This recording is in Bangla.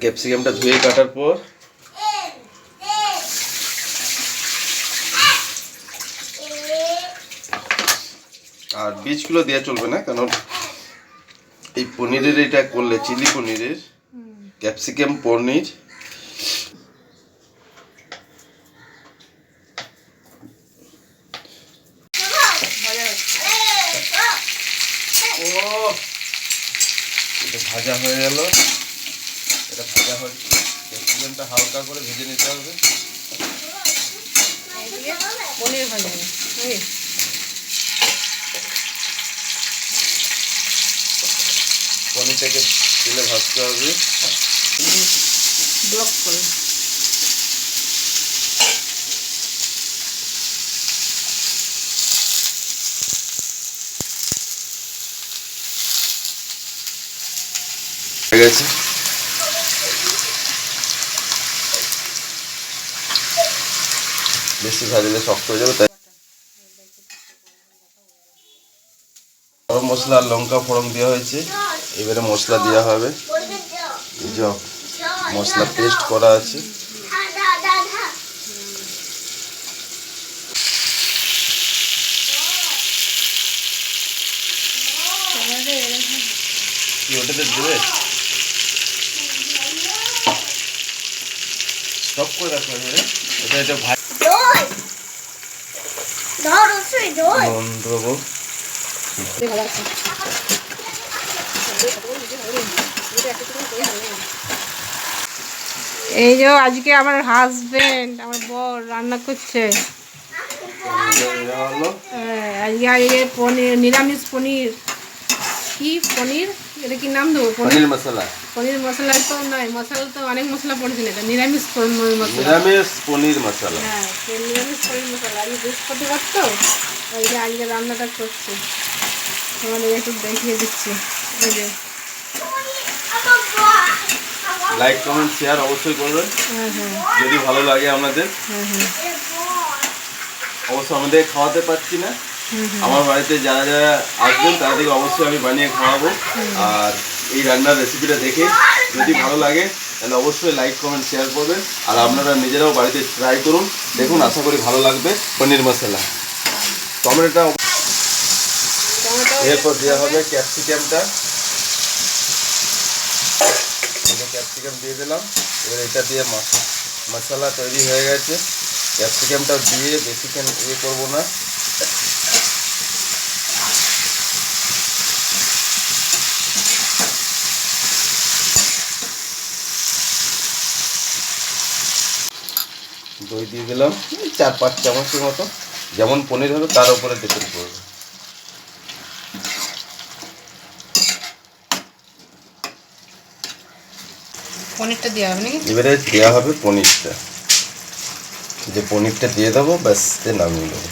ক্যাপসিকামটা ধুয়ে কাটার পর আর বীজগুলো দেওয়া চলবে না, কারণ এই পনিরের এটা করলে চিলি পনিরের ক্যাপসিকাম পনির এটা ভাজা হয়ে গেল। এটা ভাজা হচ্ছে, ক্যাপসিকামটা হালকা করে ভেজে নিতে হবে। পনির ভাজা পনিরটাকে তেলে ভাজতে হবে ব্লক করে। হয়ে গেছে। বেশি ভাজলে শক্ত হয়ে যাবে, তাই গরম মশলা আর লঙ্কা ফোড়ন দেওয়া হয়েছে। এবারে মশলা দেওয়া হবে, মশলা পেস্ট করা আছে। কি ওটাতে দেবে? সব করে রাখো এবারে। এটা ভাই দেবো। এই যে আজকে আমার হাজবেন্ড, আমার বর রান্না করছে। আজকে পনির, নিরামিষ পনির। কি পনির, এটা কি নাম দেবো? পনির মশলা। পনির মশলা তো নয়, মশলা তো অনেক মশলা পড়েছে না, এটা নিরামিষ পনির মশলা। নিরামিষ পনির মশলা। হ্যাঁ, নিরামিষ পনির মশলা। আজকে বৃহস্পতিবার তো, ওই যে আজকে রান্নাটা করছে। তোমাদের একটু দেখিয়ে দিচ্ছি। ওই যে লাইক কমেন্ট শেয়ার অবশ্যই করবেন যদি ভালো লাগে আপনাদের। অবশ্য আমাদের খাওয়াতে পারছি না, আমার বাড়িতে যারা যারা আসবেন তাদেরকে অবশ্যই আমি বানিয়ে খাওয়াবো। আর এই রান্নার রেসিপিটা দেখে যদি ভালো লাগে তাহলে অবশ্যই লাইক কমেন্ট শেয়ার করবেন। আর আপনারা নিজেরাও বাড়িতে ট্রাই করুন, দেখুন, আশা করি ভালো লাগবে। পনির মশলা, টমেটোটা, এরপর দেওয়া হবে ক্যাপসিকামটা। ক্যাপসিকাম দিয়ে দিলাম। এবার এটা দিয়ে মশলা তৈরি হয়ে গেছে। ক্যাপসিকামটা দিয়ে বেশিক্ষণ করবো না। দই দিয়ে দিলাম 4-5 চামচের মতো, যেমন পনির হবে তার উপরে ডিপেন্ড করবে। পনিরটা দেওয়া হবে নাকি? এবারে দেওয়া হবে পনিরটা, যে পনিরটা দিয়ে দেবো, ব্যাস নামিয়ে দেবো।